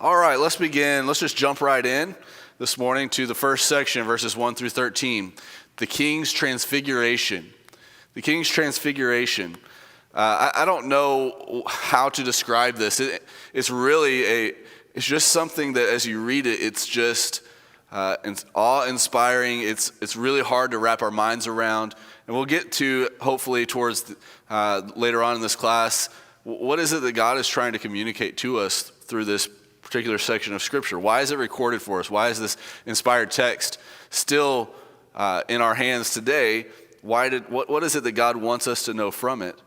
All right, let's begin. Let's just jump right in this morning to the first section, verses 1 through 13. The King's Transfiguration. The King's Transfiguration. I don't know how to describe this. It's really it's just something that as you read it, it's just it's awe-inspiring. It's really hard to wrap our minds around. And we'll get to, hopefully, towards later on in this class, what is it that God is trying to communicate to us through this particular section of Scripture? Why is it recorded for us? Why is this inspired text still in our hands today? What is it that God wants us to know from it?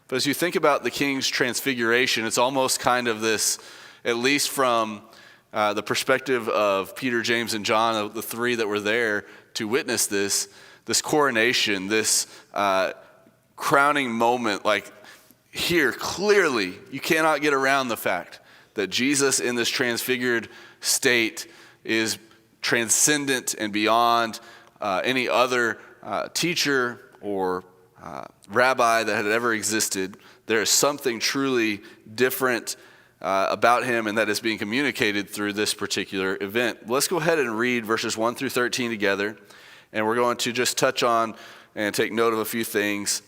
But as you think about the King's Transfiguration, it's almost kind of this, at least from the perspective of Peter, James, and John, the three that were there to witness this coronation, this crowning moment. Like here, clearly, you cannot get around the fact that Jesus in this transfigured state is transcendent and beyond any other teacher or rabbi that had ever existed. There is something truly different about him, and that is being communicated through this particular event. Let's go ahead and read verses 1 through 13 together, and we're going to just touch on and take note of a few things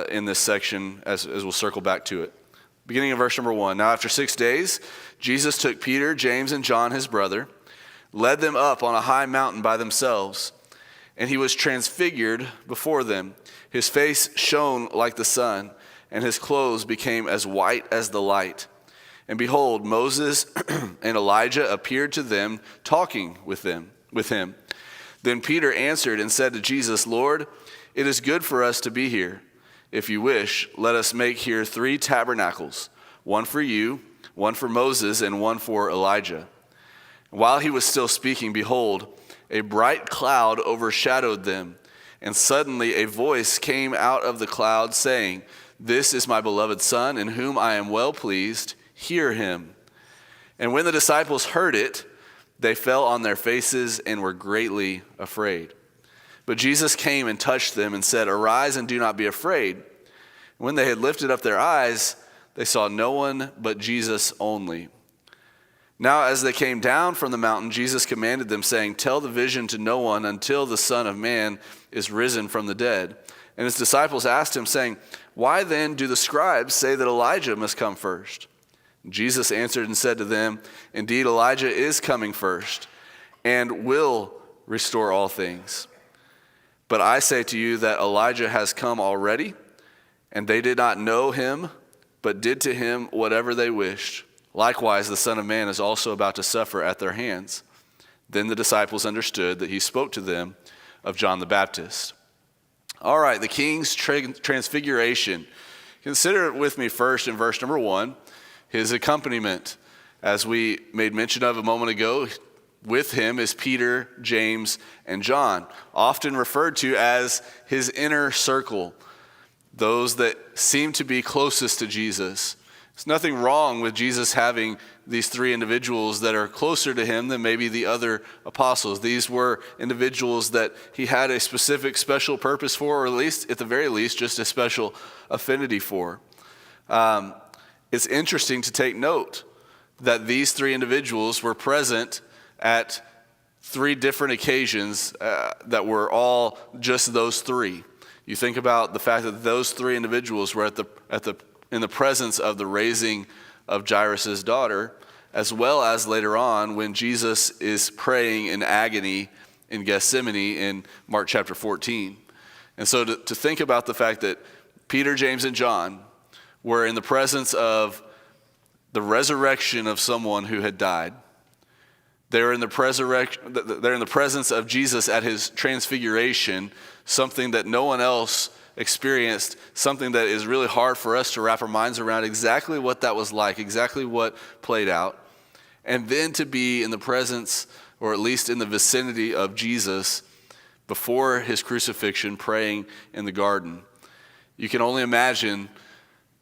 in this section as we'll circle back to it. Beginning of verse number 1. Now after 6 days, Jesus took Peter, James, and John, his brother, led them up on a high mountain by themselves, and he was transfigured before them. His face shone like the sun, and his clothes became as white as the light. And behold, Moses and Elijah appeared to them, talking with him. Then Peter answered and said to Jesus, "Lord, it is good for us to be here. If you wish, let us make here 3 tabernacles, one for you, one for Moses, and one for Elijah." While he was still speaking, behold, a bright cloud overshadowed them, and suddenly a voice came out of the cloud saying, "This is my beloved Son, in whom I am well pleased. Hear him." And when the disciples heard it, they fell on their faces and were greatly afraid. But Jesus came and touched them and said, "Arise and do not be afraid." When they had lifted up their eyes, they saw no one but Jesus only. Now as they came down from the mountain, Jesus commanded them, saying, "Tell the vision to no one until the Son of Man is risen from the dead." And his disciples asked him, saying, "Why then do the scribes say that Elijah must come first?" Jesus answered and said to them, "Indeed, Elijah is coming first and will restore all things. But I say to you that Elijah has come already, and they did not know him, but did to him whatever they wished. Likewise, the Son of Man is also about to suffer at their hands." Then the disciples understood that he spoke to them of John the Baptist. All right, the King's Transfiguration. Consider it with me first in verse number 1, his accompaniment. As we made mention of a moment ago, with him is Peter, James, and John, often referred to as his inner circle, those that seem to be closest to Jesus. There's nothing wrong with Jesus having these 3 individuals that are closer to him than maybe the other apostles. These were individuals that he had a specific special purpose for, or at the very least, just a special affinity for. It's interesting to take note that these 3 individuals were present at 3 different occasions that were all just those 3. You think about the fact that those 3 individuals were in the presence of the raising of Jairus' daughter, as well as later on when Jesus is praying in agony in Gethsemane in Mark chapter 14. And so to think about the fact that Peter, James, and John were in the presence of the resurrection of someone who had died. They're in the presence of Jesus at his transfiguration, something that no one else experienced, something that is really hard for us to wrap our minds around exactly what that was like, exactly what played out. And then to be in the presence, or at least in the vicinity of Jesus before his crucifixion, praying in the garden. You can only imagine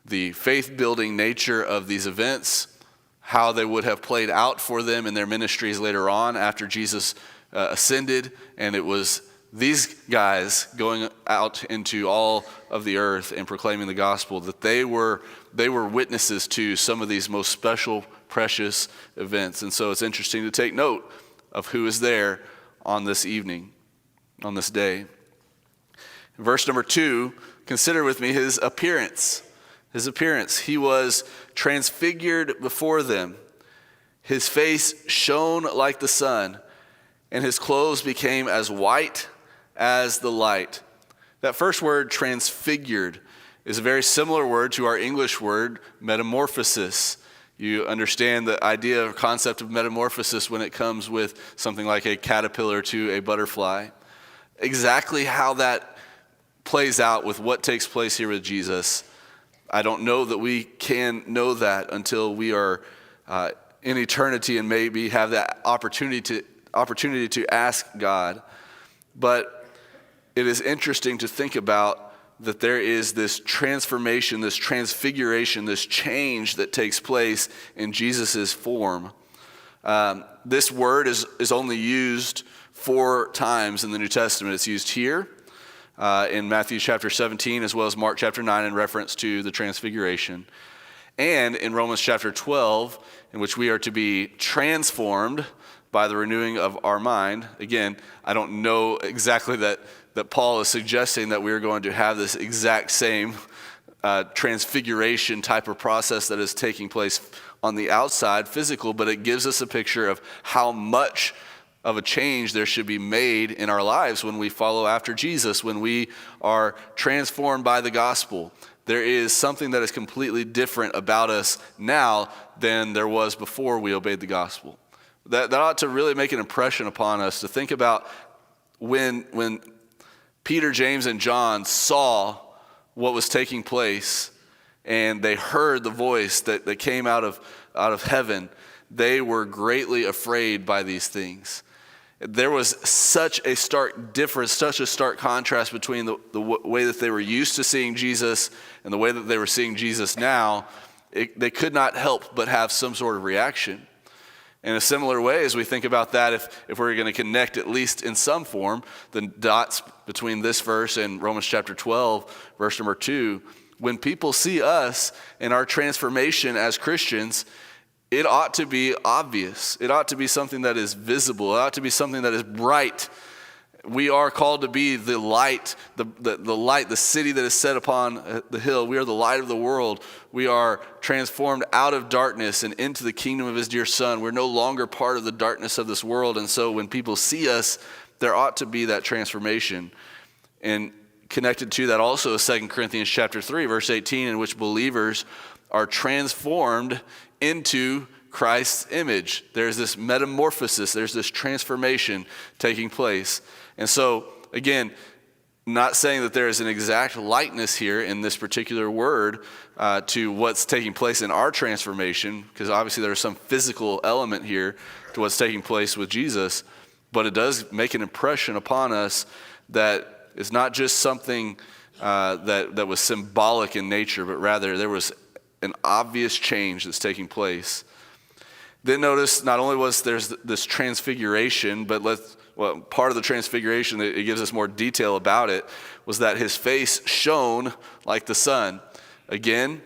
the faith-building nature of these events, how they would have played out for them in their ministries later on after Jesus ascended, and it was these guys going out into all of the earth and proclaiming the gospel, that they were witnesses to some of these most special precious events. And so it's interesting to take note of who is there on this evening, on this day. In verse number 2, consider with me his appearance. His appearance. He was transfigured before them. His face shone like the sun, and his clothes became as white as the light. That first word, transfigured, is a very similar word to our English word, metamorphosis. You understand the idea or concept of metamorphosis when it comes with something like a caterpillar to a butterfly. Exactly how that plays out with what takes place here with Jesus, I don't know that we can know that until we are in eternity and maybe have that opportunity to ask God. But it is interesting to think about that there is this transformation, this transfiguration, this change that takes place in Jesus' form. This word is only used 4 times in the New Testament. It's used here in Matthew chapter 17 as well as Mark chapter 9 in reference to the transfiguration. And in Romans chapter 12, in which we are to be transformed by the renewing of our mind. Again, I don't know exactly that Paul is suggesting that we are going to have this exact same transfiguration type of process that is taking place on the outside, physical, but it gives us a picture of how much of a change there should be made in our lives when we follow after Jesus, when we are transformed by the gospel. There is something that is completely different about us now than there was before we obeyed the gospel. That ought to really make an impression upon us to think about when Peter, James, and John saw what was taking place and they heard the voice that came out of heaven. They were greatly afraid by these things. There was such a stark difference, such a stark contrast between the way that they were used to seeing Jesus and the way that they were seeing Jesus now. They could not help but have some sort of reaction. In a similar way, as we think about that, if we're going to connect at least in some form the dots between this verse and Romans chapter 12, verse number 2, when people see us and our transformation as Christians, it ought to be obvious. It ought to be something that is visible. It ought to be something that is bright. We are called to be the light, the light, the city that is set upon the hill. We are the light of the world. We are transformed out of darkness and into the kingdom of his dear Son. We're no longer part of the darkness of this world. And so when people see us, there ought to be that transformation. And connected to that also is 2 Corinthians chapter 3, verse 18, in which believers are transformed into Christ's image. There's this metamorphosis, there's this transformation taking place. And so, again, not saying that there is an exact likeness here in this particular word to what's taking place in our transformation, because obviously there's some physical element here to what's taking place with Jesus, but it does make an impression upon us that it's not just something that was symbolic in nature, but rather there was an obvious change that's taking place. Then notice not only was there's this transfiguration, but part of the transfiguration that it gives us more detail about it was that his face shone like the sun. Again,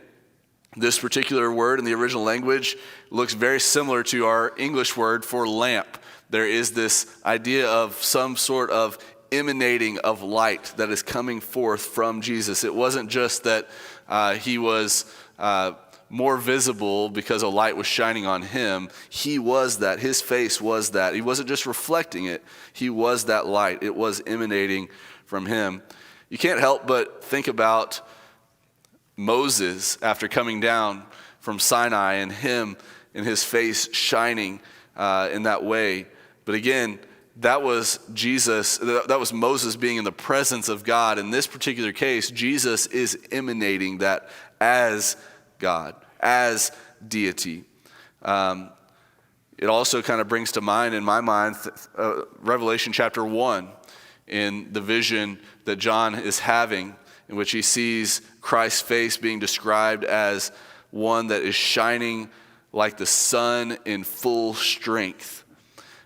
this particular word in the original language looks very similar to our English word for lamp. There is this idea of some sort of emanating of light that is coming forth from Jesus. It wasn't just that he was more visible because a light was shining on him. He was that. His face was that. He wasn't just reflecting it. He was that light. It was emanating from him. You can't help but think about Moses after coming down from Sinai and him and his face shining in that way. But again, that was Jesus, that was Moses being in the presence of God. In this particular case, Jesus is emanating that as God, as deity. It also kind of brings to mind, in my mind, Revelation chapter 1, in the vision that John is having, in which he sees Christ's face being described as one that is shining like the sun in full strength.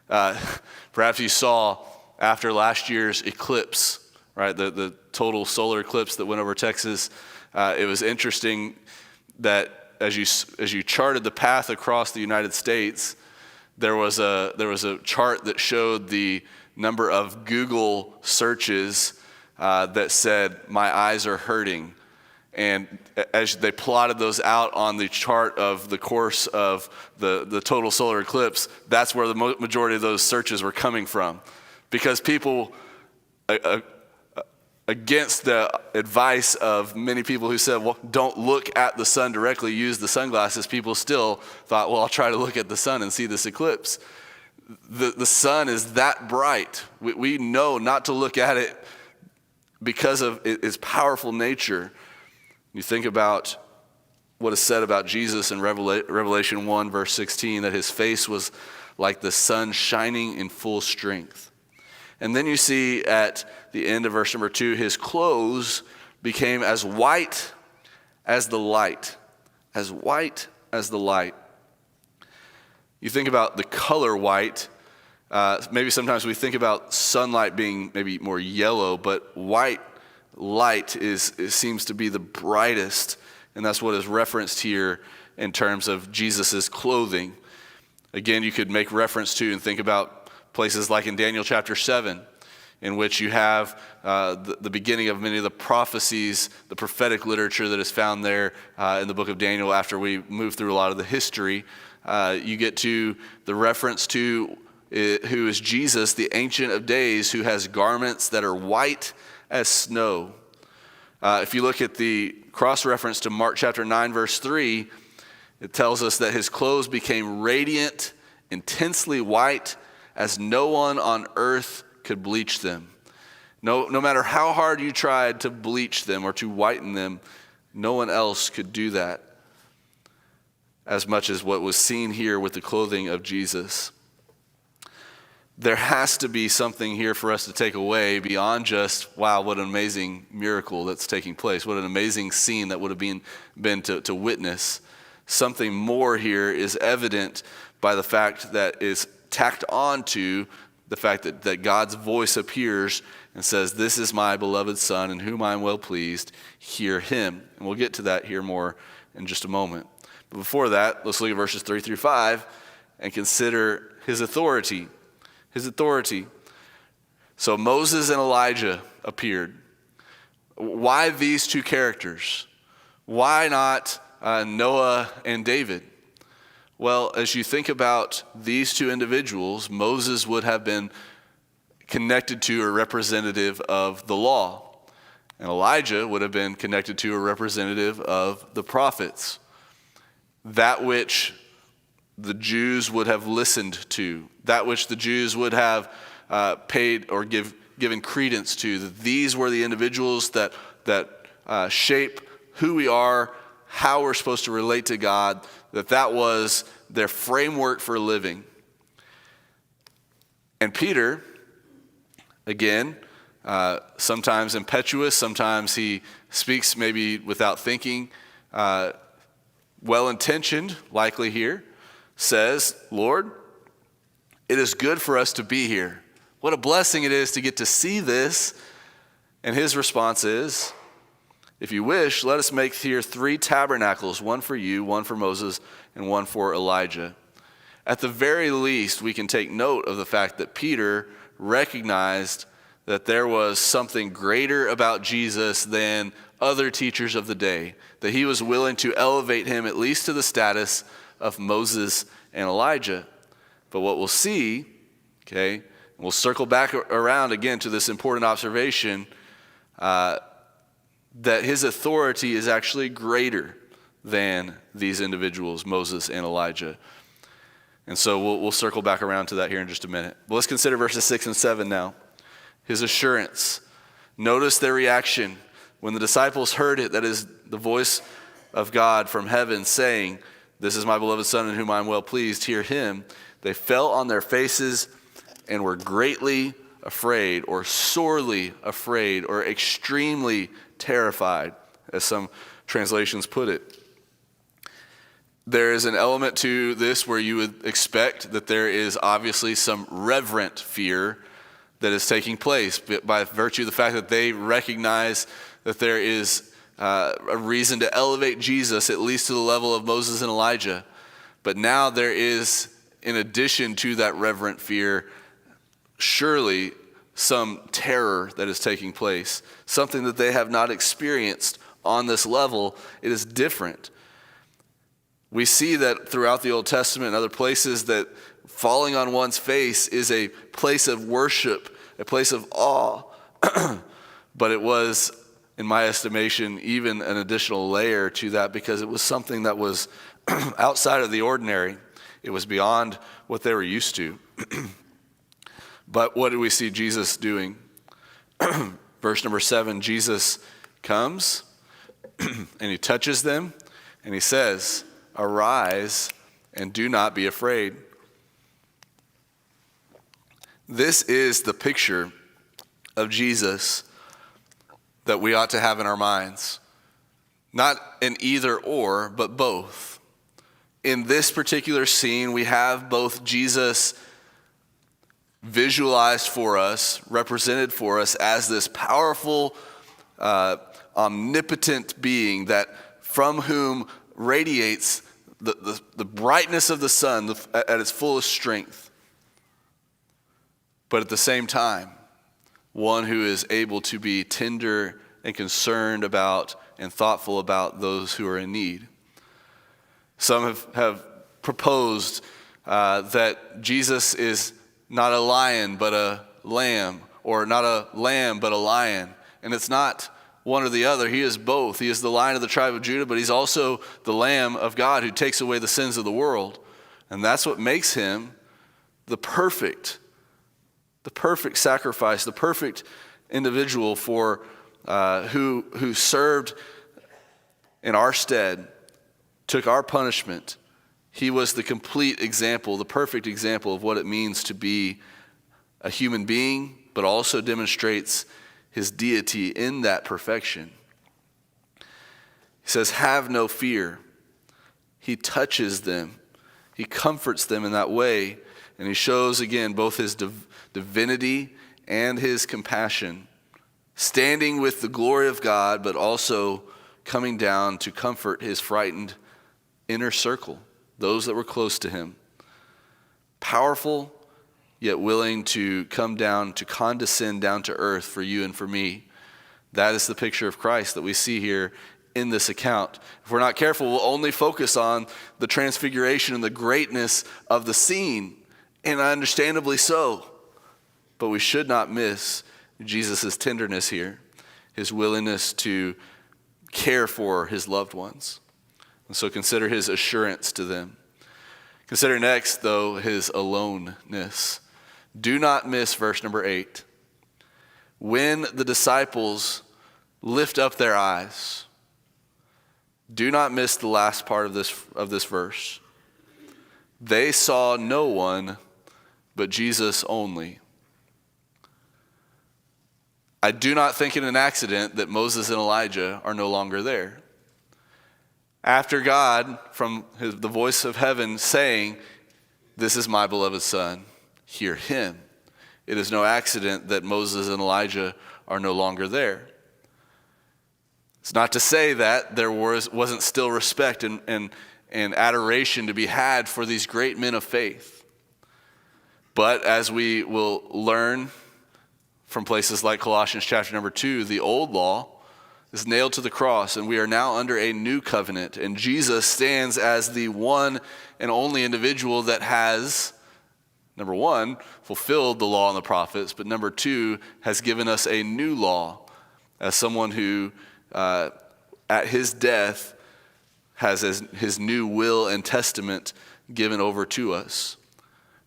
Perhaps you saw after last year's eclipse, right, the total solar eclipse that went over Texas, it was interesting that as you charted the path across the United States, there was a chart that showed the number of Google searches that said, "My eyes are hurting." And as they plotted those out on the chart of the course of the total solar eclipse, that's where the majority of those searches were coming from. Because people, against the advice of many people who said, well, don't look at the sun directly, use the sunglasses, people still thought, well, I'll try to look at the sun and see this eclipse. The sun is that bright. We know not to look at it because of its powerful nature. You think about what is said about Jesus in Revelation 1, verse 16, that his face was like the sun shining in full strength. And then you see at the end of verse number 2, his clothes became as white as the light. As white as the light. You think about the color white. Maybe sometimes we think about sunlight being maybe more yellow, but white light seems to be the brightest, and that's what is referenced here in terms of Jesus' clothing. Again, you could make reference to and think about places like in Daniel chapter 7, in which you have the beginning of many of the prophecies, the prophetic literature that is found there in the book of Daniel. After we move through a lot of the history, you get to the reference to who is Jesus, the Ancient of Days, who has garments that are white as snow. If you look at the cross-reference to Mark chapter 9, verse 3, it tells us that his clothes became radiant, intensely white, as no one on earth could bleach them. No matter how hard you tried to bleach them or to whiten them, no one else could do that as much as what was seen here with the clothing of Jesus. There has to be something here for us to take away beyond just, wow, what an amazing miracle that's taking place. What an amazing scene that would have been to witness. Something more here is evident by the fact that is tacked on to the fact that God's voice appears and says, this is my beloved Son in whom I am well pleased, hear him. And we'll get to that here more in just a moment. But before that, let's look at verses 3 through 5 and consider his authority. His authority. So Moses and Elijah appeared. Why these two characters? Why not Noah and David? Well, as you think about these two individuals, Moses would have been connected to a representative of the law, and Elijah would have been connected to a representative of the prophets. That which the Jews would have listened to, that which the Jews would have paid or given credence to. These were the individuals that shape who we are, how we're supposed to relate to God, that was their framework for living. And Peter, again, sometimes impetuous, sometimes he speaks maybe without thinking, well-intentioned, likely here, says, Lord, it is good for us to be here. What a blessing it is to get to see this. And his response is, if you wish, let us make here 3 tabernacles, one for you, one for Moses, and one for Elijah. At the very least, we can take note of the fact that Peter recognized that there was something greater about Jesus than other teachers of the day, that he was willing to elevate him at least to the status of Moses and Elijah. But what we'll see, okay, and we'll circle back around again to this important observation, that his authority is actually greater than these individuals, Moses and Elijah. And so we'll circle back around to that here in just a minute. But let's consider verses 6 and 7 now. His assurance. Notice their reaction. When the disciples heard it, that is the voice of God from heaven saying, this is my beloved Son in whom I am well pleased, hear him. They fell on their faces and were greatly afraid, or sorely afraid, or extremely terrified, as some translations put it. There is an element to this where you would expect that there is obviously some reverent fear that is taking place by virtue of the fact that they recognize that there is a reason to elevate Jesus at least to the level of Moses and Elijah. But now there is, in addition to that reverent fear, surely some terror that is taking place, something that they have not experienced on this level. It is different. We see that throughout the Old Testament and other places that falling on one's face is a place of worship, a place of awe. But it was, in my estimation, even an additional layer to that because it was something that was outside of the ordinary. It was beyond what they were used to. But what do we see Jesus doing? Verse number 7, Jesus comes and he touches them and he says, "Arise and do not be afraid." This is the picture of Jesus that we ought to have in our minds. Not an either or, but both. In this particular scene, we have both Jesus visualized for us, represented for us as this powerful, omnipotent being that from whom radiates the brightness of the sun at its fullest strength. But at the same time, one who is able to be tender and concerned about and thoughtful about those who are in need. Some have proposed that Jesus is not a lion but a lamb, or not a lamb but a lion. And it's not one or the other. He is both. He is the Lion of the tribe of Judah, but he's also the Lamb of God who takes away the sins of the world. And that's what makes him the perfect sacrifice, the perfect individual for who served in our stead, took our punishment. He was the complete example, the perfect example of what it means to be a human being, but also demonstrates his deity in that perfection. He says, "Have no fear." He touches them. He comforts them in that way. And he shows again both his divinity and his compassion, standing with the glory of God, but also coming down to comfort his frightened inner circle, those that were close to him. Powerful, yet willing to come down, to condescend down to earth for you and for me. That is the picture of Christ that we see here in this account. If we're not careful, we'll only focus on the transfiguration and the greatness of the scene, and understandably so. But we should not miss Jesus' tenderness here, his willingness to care for his loved ones. And so consider his assurance to them. Consider next, though, his aloneness. Do not miss verse number 8. When the disciples lift up their eyes, do not miss the last part of this verse. They saw no one but Jesus only. I do not think it an accident that Moses and Elijah are no longer there. After God, from the voice of heaven saying, "This is my beloved Son, hear him." It is no accident that Moses and Elijah are no longer there. It's not to say that there wasn't still respect and adoration to be had for these great men of faith. But as we will learn from places like Colossians chapter number 2, the old law is nailed to the cross, and we are now under a new covenant. And Jesus stands as the one and only individual that has, number one, fulfilled the law and the prophets, but number two, has given us a new law as someone who, at his death, has his new will and testament given over to us.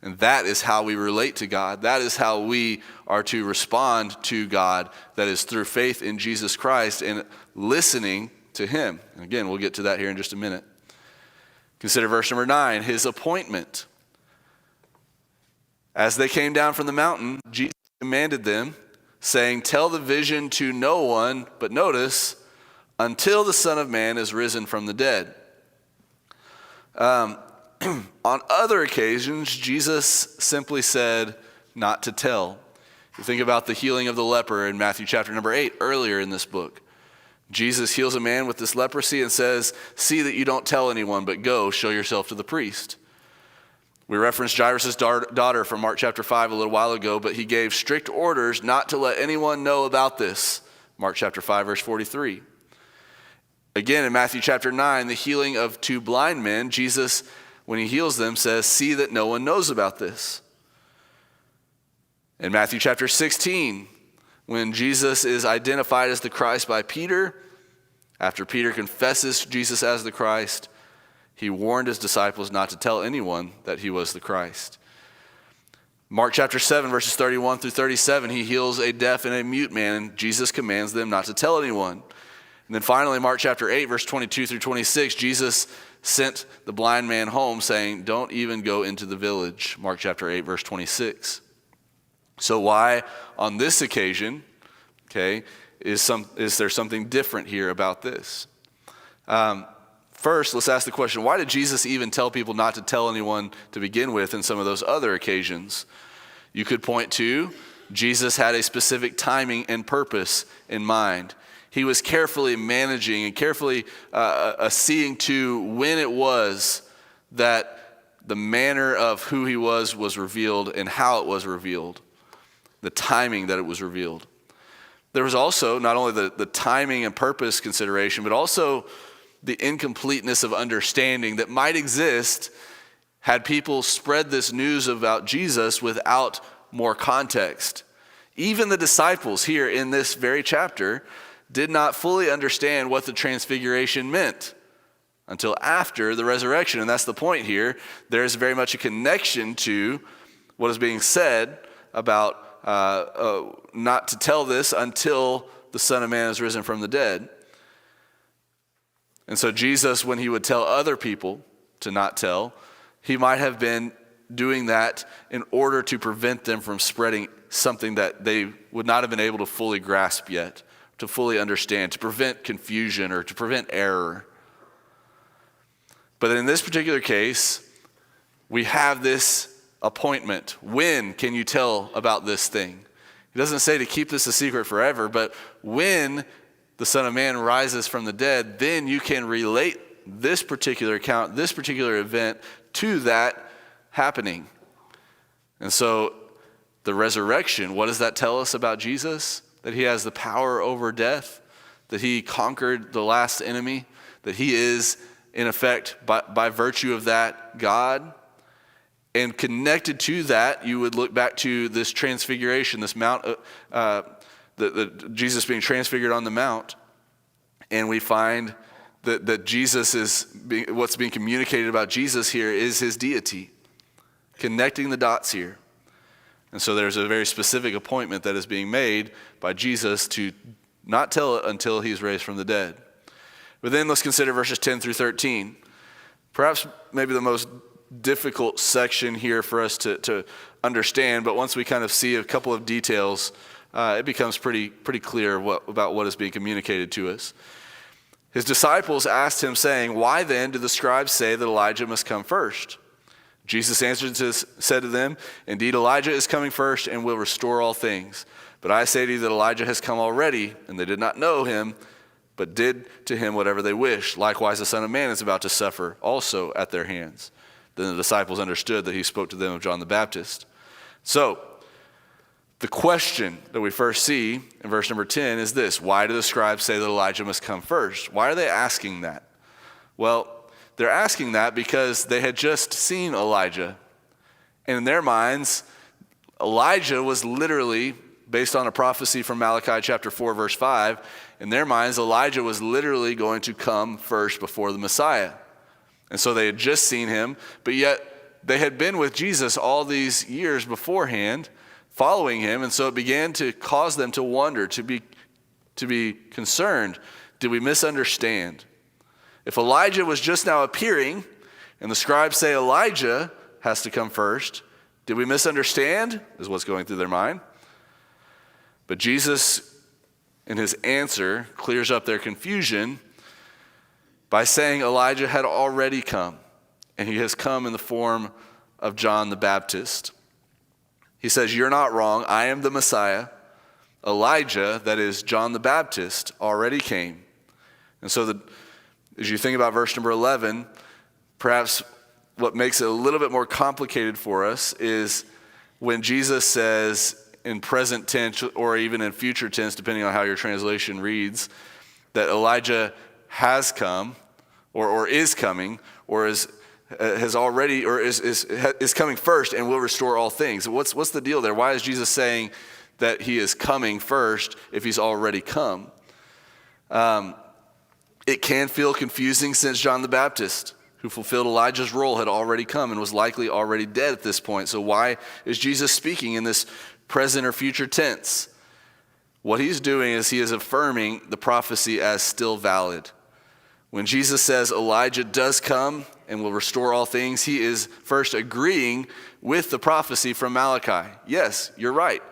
And that is how we relate to God. That is how we are to respond to God. That is through faith in Jesus Christ and listening to him. And again, we'll get to that here in just a minute. Consider verse number 9, his appointment. As they came down from the mountain, Jesus commanded them, saying, "Tell the vision to no one," but notice, "until the Son of Man is risen from the dead." On other occasions, Jesus simply said not to tell. You think about the healing of the leper in Matthew chapter number 8, earlier in this book. Jesus heals a man with this leprosy and says, see that you don't tell anyone, but go, show yourself to the priest. We referenced Jairus' daughter from Mark chapter 5 a little while ago, but he gave strict orders not to let anyone know about this. Mark chapter 5, verse 43. Again, in Matthew chapter 9, the healing of 2 blind men, Jesus, when he heals them, says, see that no one knows about this. In Matthew chapter 16, when Jesus is identified as the Christ by Peter, after Peter confesses Jesus as the Christ, he warned his disciples not to tell anyone that he was the Christ. Mark chapter 7, verses 31 through 37, he heals a deaf and a mute man, and Jesus commands them not to tell anyone. And then finally, Mark chapter 8, verse 22 through 26, Jesus sent the blind man home saying, don't even go into the village. Mark chapter 8, verse 26. So why on this occasion, is there something different here about this? First, let's ask the question, why did Jesus even tell people not to tell anyone to begin with in some of those other occasions? You could point to Jesus had a specific timing and purpose in mind. He was carefully managing and carefully seeing to when it was that the manner of who he was revealed and how it was revealed, the timing that it was revealed. There was also not only the timing and purpose consideration, but also the incompleteness of understanding that might exist had people spread this news about Jesus without more context. Even the disciples here in this very chapter did not fully understand what the transfiguration meant until after the resurrection. And that's the point here. There's very much a connection to what is being said about not to tell this until the Son of Man is risen from the dead. And so Jesus, when he would tell other people to not tell, he might have been doing that in order to prevent them from spreading something that they would not have been able to fully grasp yet, to fully understand, to prevent confusion or to prevent error. But in this particular case, we have this appointment. When can you tell about this thing? He doesn't say to keep this a secret forever, but when the Son of Man rises from the dead, then you can relate this particular account, this particular event to that happening. And so the resurrection, what does that tell us about Jesus? That he has the power over death, that he conquered the last enemy, that he is, in effect, by virtue of that, God. And connected to that, you would look back to this transfiguration, this mount, Jesus being transfigured on the mount, and we find that Jesus is, what's being communicated about Jesus here is his deity, connecting the dots here. And so there's a very specific appointment that is being made by Jesus to not tell it until he's raised from the dead. But then let's consider verses 10 through 13. Perhaps maybe the most difficult section here for us to understand, but once we kind of see a couple of details, it becomes pretty clear about what is being communicated to us. His disciples asked him, saying, why then do the scribes say that Elijah must come first? Jesus answered and said to them, indeed, Elijah is coming first and will restore all things. But I say to you that Elijah has come already, and they did not know him, but did to him whatever they wished. Likewise, the Son of Man is about to suffer also at their hands. Then the disciples understood that he spoke to them of John the Baptist. So, the question that we first see in verse number 10 is this: why do the scribes say that Elijah must come first? Why are they asking that? Well, they're asking that because they had just seen Elijah. And in their minds, Elijah was literally, based on a prophecy from Malachi chapter 4, verse 5, in their minds, Elijah was literally going to come first before the Messiah. And so they had just seen him, but yet they had been with Jesus all these years beforehand, following him, and so it began to cause them to wonder, to be concerned. Did we misunderstand? If Elijah was just now appearing, and the scribes say Elijah has to come first, did we misunderstand? Is what's going through their mind. But Jesus, in his answer, clears up their confusion by saying Elijah had already come, and he has come in the form of John the Baptist. He says, you're not wrong, I am the Messiah. Elijah, that is John the Baptist, already came. And so as you think about verse number 11, perhaps what makes it a little bit more complicated for us is when Jesus says in present tense or even in future tense, depending on how your translation reads, that Elijah has come or is coming or has already or is coming first and will restore all things. What's the deal there? Why is Jesus saying that he is coming first if he's already come? It can feel confusing since John the Baptist, who fulfilled Elijah's role, had already come and was likely already dead at this point. So why is Jesus speaking in this present or future tense? What he's doing is he is affirming the prophecy as still valid. When Jesus says Elijah does come and will restore all things, he is first agreeing with the prophecy from Malachi. Yes, you're right.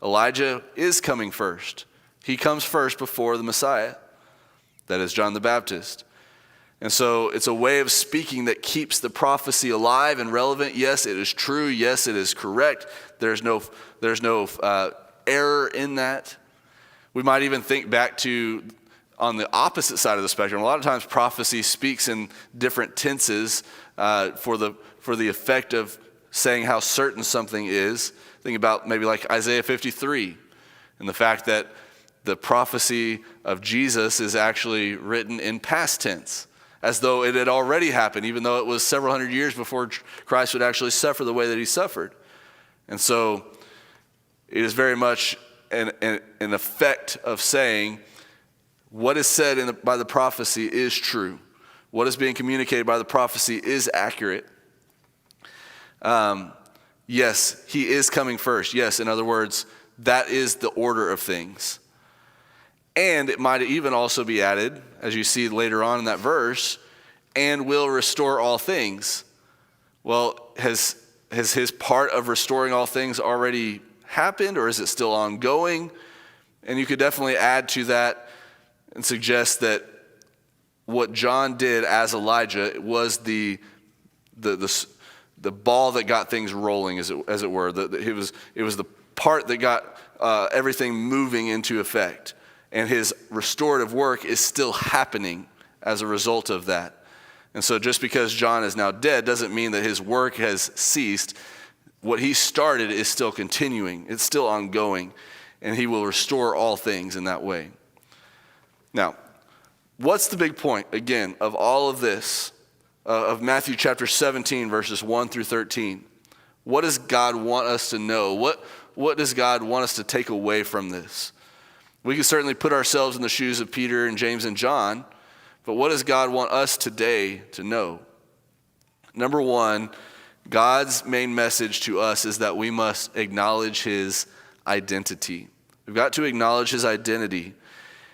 Elijah is coming first. He comes first before the Messiah. That is John the Baptist. And so it's a way of speaking that keeps the prophecy alive and relevant. Yes, it is true. Yes, it is correct. There's no error in that. We might even think back to on the opposite side of the spectrum. A lot of times prophecy speaks in different tenses for the effect of saying how certain something is. Think about maybe like Isaiah 53 and the fact that the prophecy of Jesus is actually written in past tense, as though it had already happened, even though it was several hundred years before Christ would actually suffer the way that he suffered. And so it is very much an effect of saying what is said by the prophecy is true. What is being communicated by the prophecy is accurate. Yes, he is coming first. Yes, in other words, that is the order of things. And it might even also be added, as you see later on in that verse, and will restore all things. Well, has his part of restoring all things already happened, or is it still ongoing? And you could definitely add to that and suggest that what John did as Elijah was the ball that got things rolling, as it were. It was the part that got everything moving into effect. And his restorative work is still happening as a result of that. And so just because John is now dead doesn't mean that his work has ceased. What he started is still continuing. It's still ongoing. And he will restore all things in that way. Now, what's the big point, again, of all of this, of Matthew chapter 17, verses 1 through 13? What does God want us to know? What does God want us to take away from this? We can certainly put ourselves in the shoes of Peter and James and John, but what does God want us today to know? Number one, God's main message to us is that we must acknowledge his identity. We've got to acknowledge his identity.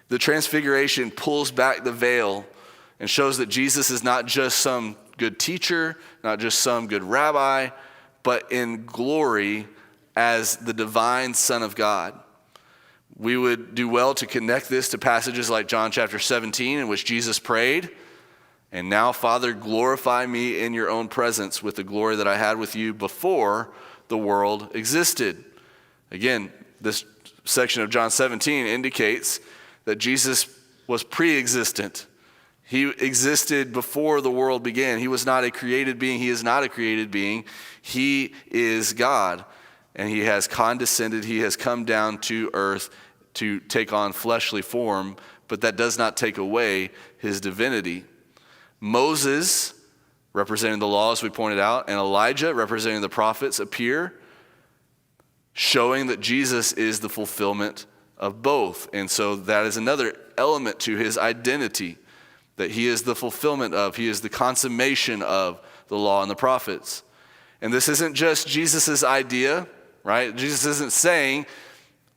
The Transfiguration pulls back the veil and shows that Jesus is not just some good teacher, not just some good rabbi, but in glory as the divine Son of God. We would do well to connect this to passages like John chapter 17, in which Jesus prayed, "And now, Father, glorify me in your own presence with the glory that I had with you before the world existed." Again, this section of John 17 indicates that Jesus was pre-existent. He existed before the world began. He was not a created being. He is not a created being. He is God. And he has condescended. He has come down to earth to take on fleshly form, but that does not take away his divinity. Moses, representing the law, as we pointed out, and Elijah, representing the prophets, appear, showing that Jesus is the fulfillment of both. And so that is another element to his identity, that he is the fulfillment of, he is the consummation of the law and the prophets. And this isn't just Jesus' idea, right? Jesus isn't saying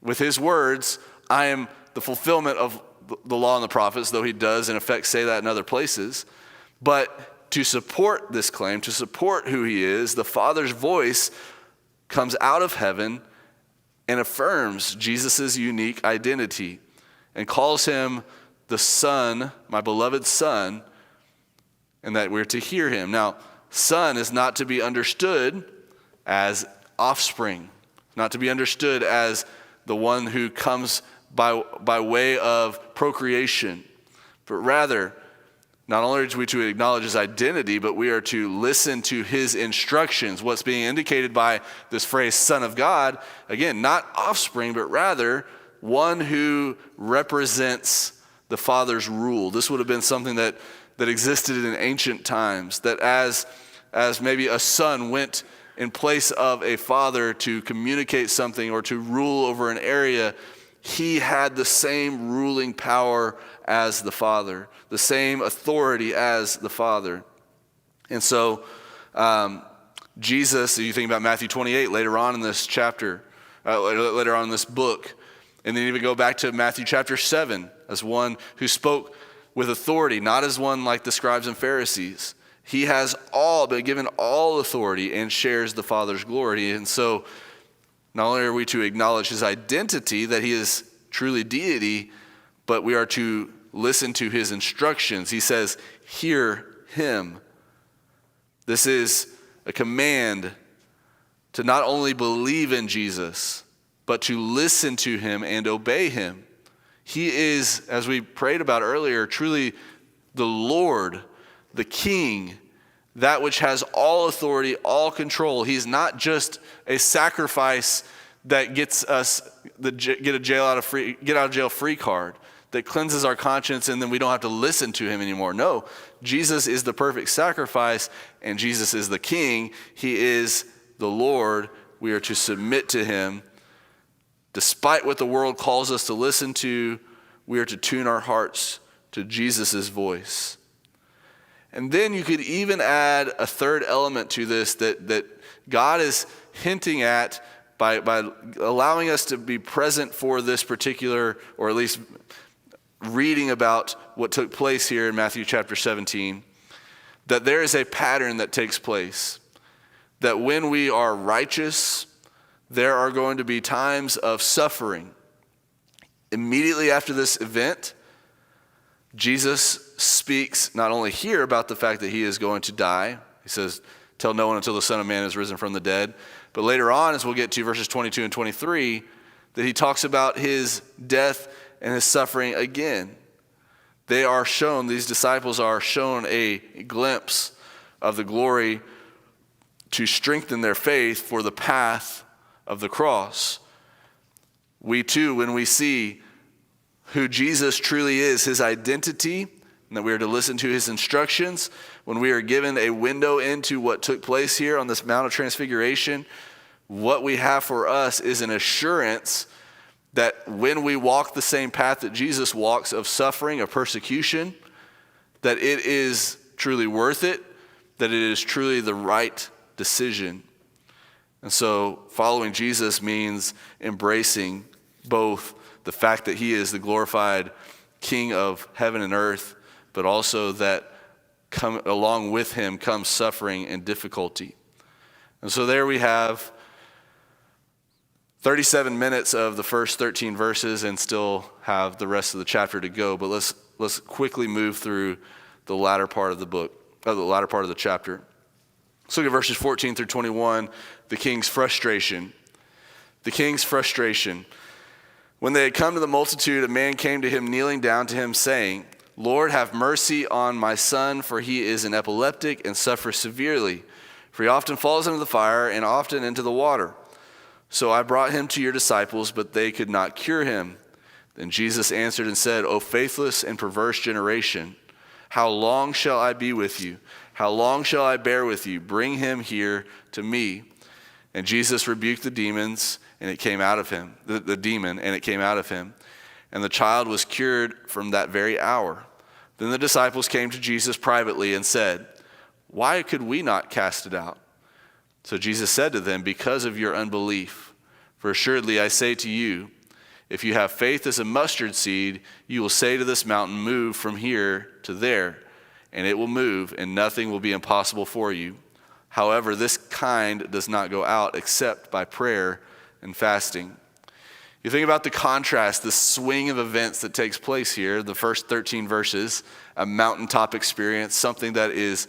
with his words, "I am the fulfillment of the law and the prophets," though he does in effect say that in other places. But to support this claim, to support who he is, the Father's voice comes out of heaven and affirms Jesus' unique identity and calls him the Son, my beloved Son, and that we're to hear him. Now, son is not to be understood as offspring, not to be understood as the one who comes by way of procreation, but rather, not only are we to acknowledge his identity, but we are to listen to his instructions. What's being indicated by this phrase, Son of God, again, not offspring, but rather one who represents the Father's rule. This would have been something that existed in ancient times, that as maybe a son went in place of a father to communicate something or to rule over an area, he had the same ruling power as the Father, the same authority as the Father. And so Jesus, you think about Matthew 28 later on in this chapter, later on in this book, and then even go back to Matthew chapter 7 as one who spoke with authority, not as one like the scribes and Pharisees. He has been given all authority and shares the Father's glory. And so not only are we to acknowledge his identity, that he is truly deity, but we are to listen to his instructions. He says, hear him. This is a command to not only believe in Jesus, but to listen to him and obey him. He is, as we prayed about earlier, truly the Lord, the King, that which has all authority, all control. He's not just a sacrifice that gets us the get out of jail free card, that cleanses our conscience and then we don't have to listen to him anymore. No, Jesus is the perfect sacrifice and Jesus is the King. He is the Lord. We are to submit to him. Despite what the world calls us to listen to, we are to tune our hearts to Jesus' voice. And then you could even add a third element to this that God is hinting at by allowing us to be present for this particular, or at least reading about what took place here in Matthew chapter 17, that there is a pattern that takes place. That when we are righteous, there are going to be times of suffering. Immediately after this event, Jesus speaks not only here about the fact that he is going to die. He says, tell no one until the Son of Man is risen from the dead. But later on, as we'll get to verses 22 and 23, that he talks about his death and his suffering again. These disciples are shown a glimpse of the glory to strengthen their faith for the path of the cross. We too, when we see who Jesus truly is, his identity, and that we are to listen to his instructions, when we are given a window into what took place here on this Mount of Transfiguration, what we have for us is an assurance that when we walk the same path that Jesus walks of suffering, of persecution, that it is truly worth it, that it is truly the right decision. And so following Jesus means embracing both the fact that he is the glorified King of heaven and earth, but also that along with him comes suffering and difficulty. And so there we have 37 minutes of the first 13 verses and still have the rest of the chapter to go, but let's quickly move through the latter part of the book, the latter part of the chapter. Let's look at verses 14 through 21, the king's frustration. The king's frustration. When they had come to the multitude, a man came to him, kneeling down to him, saying, Lord, have mercy on my son, for he is an epileptic and suffers severely. For he often falls into the fire and often into the water. So I brought him to your disciples, but they could not cure him. Then Jesus answered and said, O faithless and perverse generation, how long shall I be with you? How long shall I bear with you? Bring him here to me. And Jesus rebuked the demons, and it came out of him, the demon, and it came out of him. And the child was cured from that very hour. Then the disciples came to Jesus privately and said, Why could we not cast it out? So Jesus said to them, Because of your unbelief. For assuredly I say to you, if you have faith as a mustard seed, you will say to this mountain, Move from here to there, and it will move, and nothing will be impossible for you. However, this kind does not go out except by prayer and fasting. You think about the contrast, the swing of events that takes place here, the first 13 verses, a mountaintop experience, something that is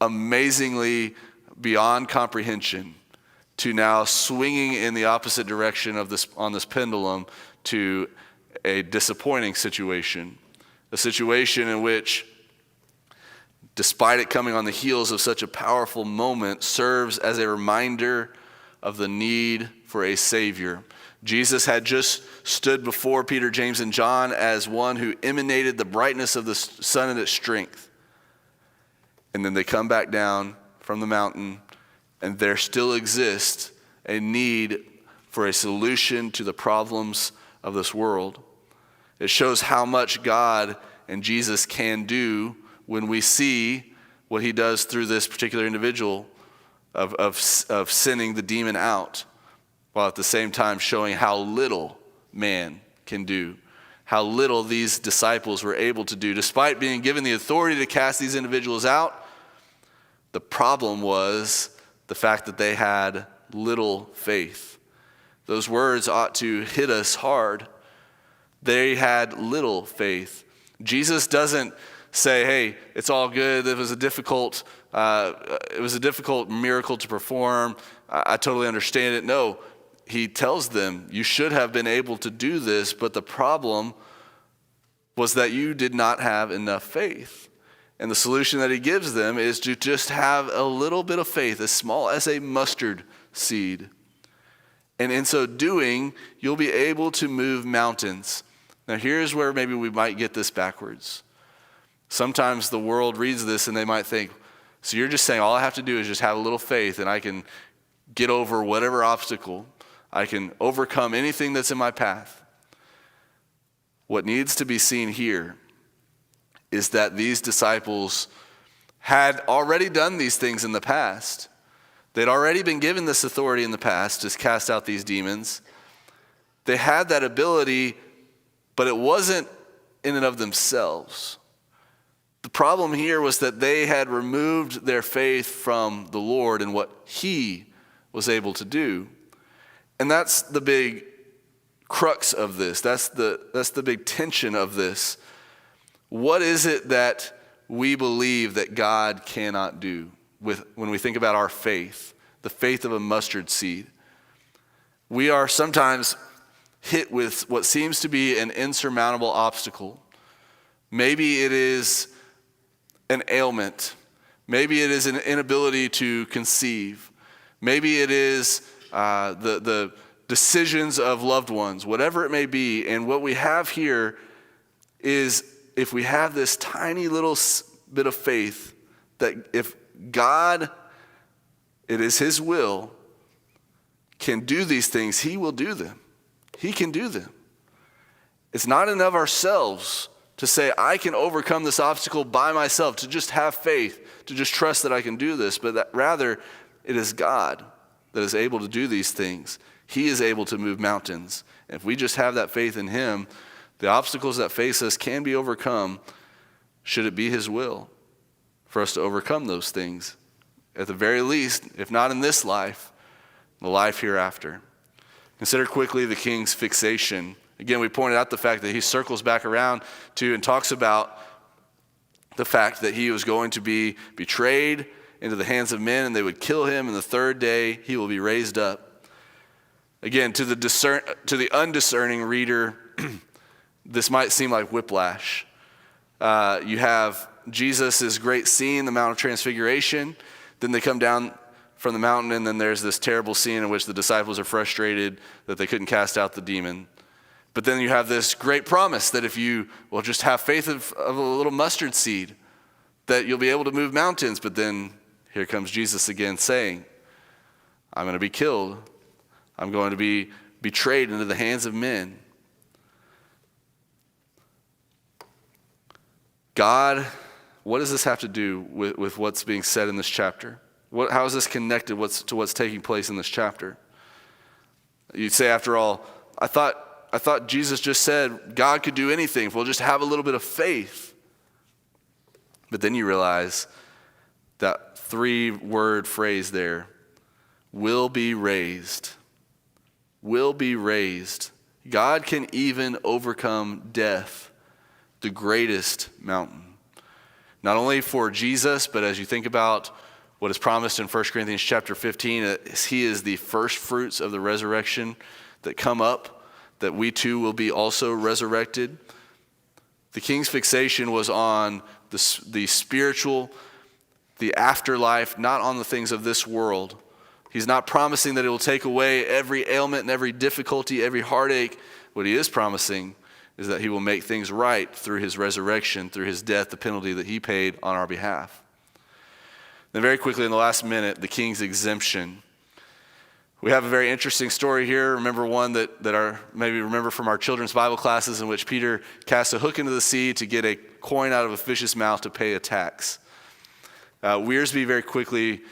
amazingly beyond comprehension, to now swinging in the opposite direction of this on this pendulum to a disappointing situation, a situation in which, despite it coming on the heels of such a powerful moment, serves as a reminder of the need for a Savior. Jesus had just stood before Peter, James, and John as one who emanated the brightness of the sun and its strength. And then they come back down from the mountain, and there still exists a need for a solution to the problems of this world. It shows how much God and Jesus can do when we see what he does through this particular individual of sending the demon out, while at the same time showing how little man can do, how little these disciples were able to do. Despite being given the authority to cast these individuals out, the problem was the fact that they had little faith. Those words ought to hit us hard. They had little faith. Jesus doesn't say, hey, it's all good. It was a difficult miracle to perform. I totally understand it. No, he tells them, you should have been able to do this, but the problem was that you did not have enough faith. And the solution that he gives them is to just have a little bit of faith, as small as a mustard seed. And in so doing, you'll be able to move mountains. Now here's where maybe we might get this backwards. Sometimes the world reads this and they might think, so you're just saying all I have to do is just have a little faith and I can get over whatever obstacle. I can overcome anything that's in my path. What needs to be seen here is that these disciples had already done these things in the past. They'd already been given this authority in the past to cast out these demons. They had that ability, but it wasn't in and of themselves. The problem here was that they had removed their faith from the Lord and what he was able to do. And that's the big crux of this. That's the big tension of this. What is it that we believe that God cannot do when we think about our faith, the faith of a mustard seed? We are sometimes hit with what seems to be an insurmountable obstacle. Maybe it is an ailment. Maybe it is an inability to conceive. Maybe it is the decisions of loved ones, whatever it may be. And what we have here is, if we have this tiny little bit of faith, that if God, it is his will, can do these things, he will do them. He can do them. It's not in of ourselves to say, I can overcome this obstacle by myself, to just have faith, to just trust that I can do this, but that rather it is God that is able to do these things. He is able to move mountains. And if we just have that faith in him, the obstacles that face us can be overcome, should it be his will for us to overcome those things. At the very least, if not in this life, the life hereafter. Consider quickly the king's fixation. Again, we pointed out the fact that he circles back around to and talks about the fact that he was going to be betrayed into the hands of men and they would kill him, and the third day he will be raised up. Again, to the undiscerning reader, this might seem like whiplash. You have Jesus' great scene, the Mount of Transfiguration. Then they come down from the mountain, and then there's this terrible scene in which the disciples are frustrated that they couldn't cast out the demon. But then you have this great promise that if you will just have faith of a little mustard seed, that you'll be able to move mountains. But then here comes Jesus again saying, I'm going to be killed. I'm going to be betrayed into the hands of men. God, what does this have to do with what's being said in this chapter? How is this connected to what's taking place in this chapter? You'd say, after all, I thought Jesus just said God could do anything if we'll just have a little bit of faith. But then you realize that 3-word phrase there, will be raised. Will be raised. God can even overcome death, the greatest mountain. Not only for Jesus, but as you think about what is promised in 1 Corinthians chapter 15, he is the first fruits of the resurrection that come up, that we too will be also resurrected. The king's fixation was on the spiritual, the afterlife, not on the things of this world. He's not promising that it will take away every ailment and every difficulty, every heartache. What he is promising is that he will make things right through his resurrection, through his death, the penalty that he paid on our behalf. Then very quickly in the last minute, the king's exemption. We have a very interesting story here. Remember one that maybe remember from our children's Bible classes, in which Peter cast a hook into the sea to get a coin out of a fish's mouth to pay a tax. Wiersbe very quickly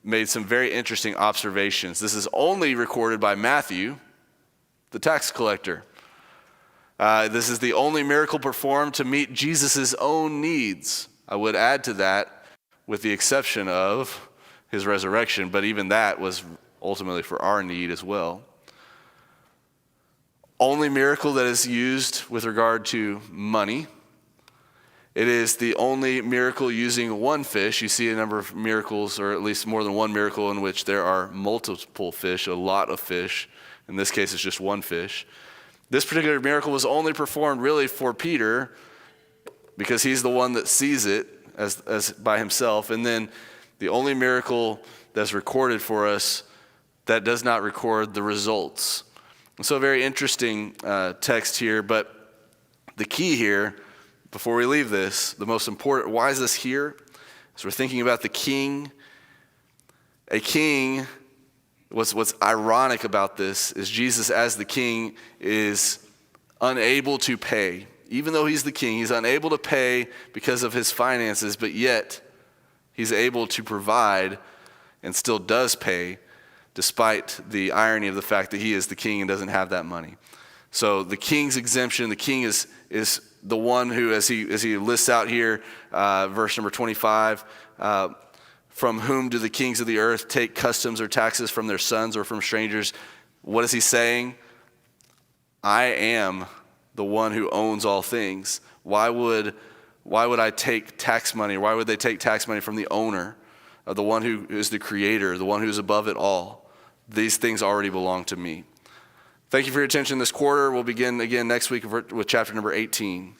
made some very interesting observations. This is only recorded by Matthew, the tax collector. This is the only miracle performed to meet Jesus' own needs. I would add to that, with the exception of his resurrection, but even that was ultimately for our need as well. Only miracle that is used with regard to money. It is the only miracle using one fish. You see a number of miracles, or at least more than one miracle, in which there are multiple fish, a lot of fish. In this case, it's just one fish. This particular miracle was only performed really for Peter, because he's the one that sees it as by himself. And then the only miracle that's recorded for us that does not record the results. And so a very interesting text here, but the key here, before we leave this, the most important, why is this here? As we're thinking about the king, a king, what's ironic about this is Jesus as the king is unable to pay. Even though he's the king, he's unable to pay because of his finances, but yet he's able to provide and still does pay, despite the irony of the fact that he is the king and doesn't have that money. So the king's exemption, the king is the one who, as he lists out here, verse number 25, from whom do the kings of the earth take customs or taxes, from their sons or from strangers? What is he saying? I am the one who owns all things. Why would I take tax money? Why would they take tax money from the owner, the one who is the creator, the one who's above it all? These things already belong to me. Thank you for your attention this quarter. We'll begin again next week with chapter number 18.